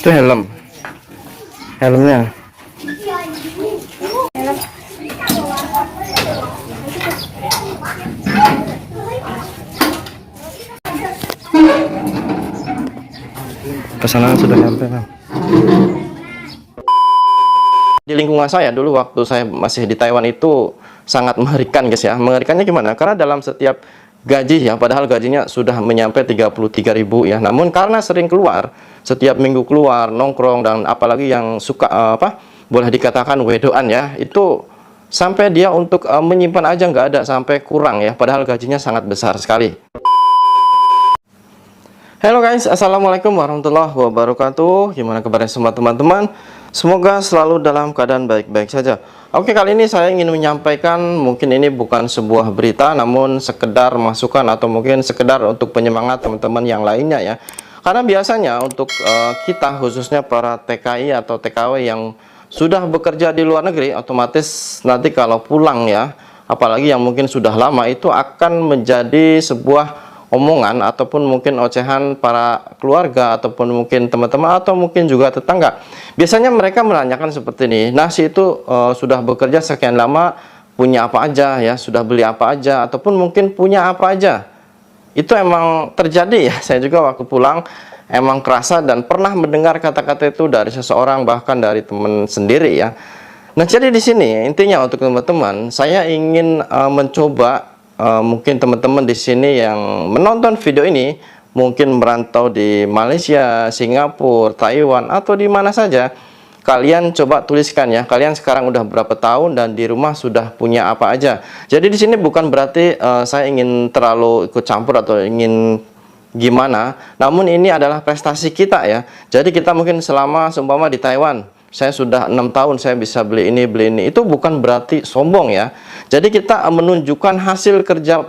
Itu helmnya. Pesanan sudah sampai, Bang. Di lingkungan saya dulu waktu saya masih di Taiwan itu sangat mengerikan, guys ya. Mengerikannya gimana? Karena dalam setiap gaji ya, padahal gajinya sudah menyampai 33.000 ya. Namun karena sering keluar, setiap minggu keluar nongkrong, dan apalagi yang suka boleh dikatakan wedoan ya, itu sampai dia untuk menyimpan aja nggak ada, sampai kurang ya, padahal gajinya sangat besar sekali. Halo guys, assalamualaikum warahmatullahi wabarakatuh. Gimana kabarnya semua teman-teman? Semoga selalu dalam keadaan baik-baik saja. Oke, kali ini saya ingin menyampaikan, mungkin ini bukan sebuah berita, namun sekedar masukan atau mungkin sekedar untuk penyemangat teman-teman yang lainnya ya. Karena biasanya untuk kita khususnya para TKI atau TKW yang sudah bekerja di luar negeri, otomatis nanti kalau pulang ya, apalagi yang mungkin sudah lama, itu akan menjadi sebuah omongan ataupun mungkin ocehan para keluarga ataupun mungkin teman-teman atau mungkin juga tetangga. Biasanya mereka menanyakan seperti ini, "Nasi itu sudah bekerja sekian lama, punya apa aja ya, sudah beli apa aja, ataupun mungkin punya apa aja?" Itu emang terjadi ya. Saya juga waktu pulang emang kerasa dan pernah mendengar kata-kata itu dari seseorang, bahkan dari teman sendiri ya. Nah, jadi di sini intinya untuk teman-teman, saya ingin mencoba, mungkin teman-teman di sini yang menonton video ini mungkin merantau di Malaysia, Singapura, Taiwan, atau di mana saja. Kalian coba tuliskan ya, kalian sekarang udah berapa tahun dan di rumah sudah punya apa aja. Jadi di sini bukan berarti saya ingin terlalu ikut campur atau ingin gimana, namun ini adalah prestasi kita ya. Jadi kita mungkin selama seumpama di Taiwan, saya sudah 6 tahun saya bisa beli ini, itu bukan berarti sombong ya. Jadi kita menunjukkan hasil kerja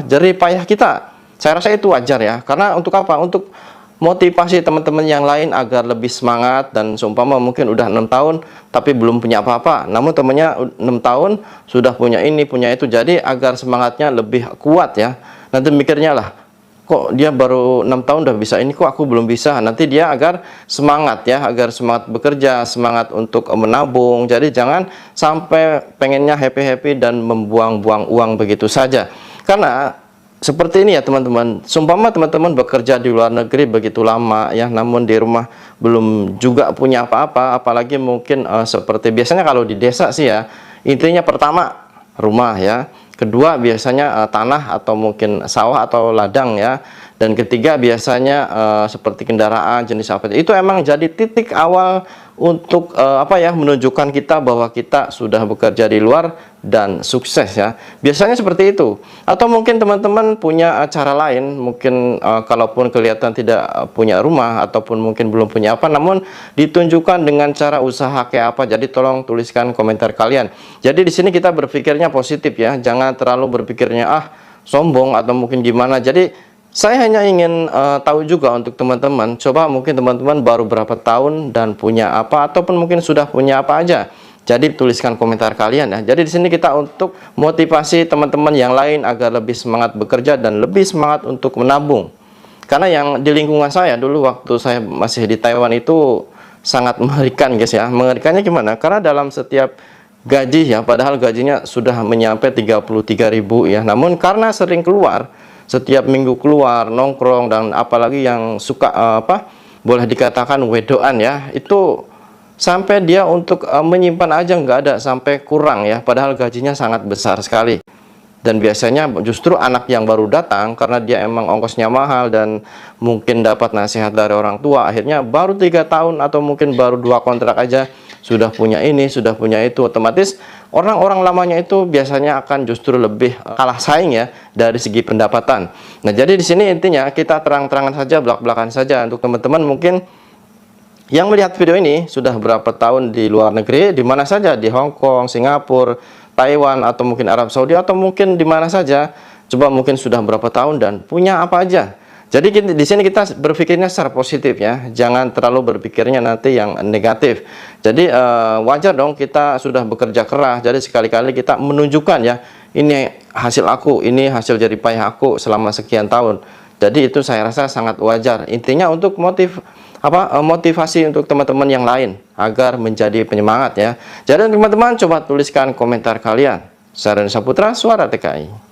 jerih payah kita. Saya rasa itu wajar ya. Karena untuk apa? Untuk motivasi teman-teman yang lain agar lebih semangat, dan seumpama mungkin udah 6 tahun tapi belum punya apa-apa, namun temannya 6 tahun sudah punya ini, punya itu. Jadi agar semangatnya lebih kuat ya. Nanti mikirnya lah, kok dia baru 6 tahun udah bisa ini, kok aku belum bisa. Nanti dia agar semangat ya, agar semangat bekerja, semangat untuk menabung. Jadi jangan sampai pengennya happy-happy dan membuang-buang uang begitu saja. Karena seperti ini ya teman-teman, seumpama teman-teman bekerja di luar negeri begitu lama ya, namun di rumah belum juga punya apa-apa, apalagi mungkin seperti biasanya kalau di desa sih ya, intinya pertama rumah ya, kedua biasanya tanah atau mungkin sawah atau ladang ya, dan ketiga biasanya seperti kendaraan jenis apa itu. Emang jadi titik awal untuk menunjukkan kita bahwa kita sudah bekerja di luar dan sukses ya. Biasanya seperti itu. Atau mungkin teman-teman punya cara lain, mungkin kalaupun kelihatan tidak punya rumah ataupun mungkin belum punya apa, namun ditunjukkan dengan cara usaha kayak apa. Jadi tolong tuliskan komentar kalian. Jadi di sini kita berpikirnya positif ya, jangan terlalu berpikirnya sombong atau mungkin gimana. Jadi saya hanya ingin tahu juga untuk teman-teman, coba mungkin teman-teman baru berapa tahun dan punya apa, ataupun mungkin sudah punya apa aja. Jadi tuliskan komentar kalian ya. Jadi di sini kita untuk motivasi teman-teman yang lain agar lebih semangat bekerja dan lebih semangat untuk menabung. Karena yang di lingkungan saya dulu waktu saya masih di Taiwan itu sangat mengerikan, guys ya. Mengerikannya gimana? Karena dalam setiap gaji ya, padahal gajinya sudah menyampai 33.000 ya. Namun karena sering keluar, setiap minggu keluar nongkrong, dan apalagi yang suka boleh dikatakan wedoan ya, itu sampai dia untuk menyimpan aja nggak ada, sampai kurang ya, padahal gajinya sangat besar sekali. Dan biasanya justru anak yang baru datang, karena dia emang ongkosnya mahal dan mungkin dapat nasihat dari orang tua, akhirnya baru 3 tahun atau mungkin baru 2 kontrak aja sudah punya ini, sudah punya itu. Otomatis orang-orang lamanya itu biasanya akan justru lebih kalah saing ya dari segi pendapatan. Nah, jadi di sini intinya kita terang-terangan saja, belak-belakan saja untuk teman-teman mungkin yang melihat video ini sudah berapa tahun di luar negeri, di mana saja, di Hong Kong, Singapura, Taiwan, atau mungkin Arab Saudi, atau mungkin di mana saja. Coba mungkin sudah berapa tahun dan punya apa aja. Jadi di sini kita berpikirnya secara positif ya, jangan terlalu berpikirnya nanti yang negatif. Jadi wajar dong, kita sudah bekerja keras, jadi sekali-kali kita menunjukkan ya, ini hasil aku, ini hasil jerih payah aku selama sekian tahun. Jadi itu saya rasa sangat wajar. Intinya untuk motivasi untuk teman-teman yang lain agar menjadi penyemangat ya. Jadi teman-teman coba tuliskan komentar kalian. Saya Rani Saputra, Suara TKI.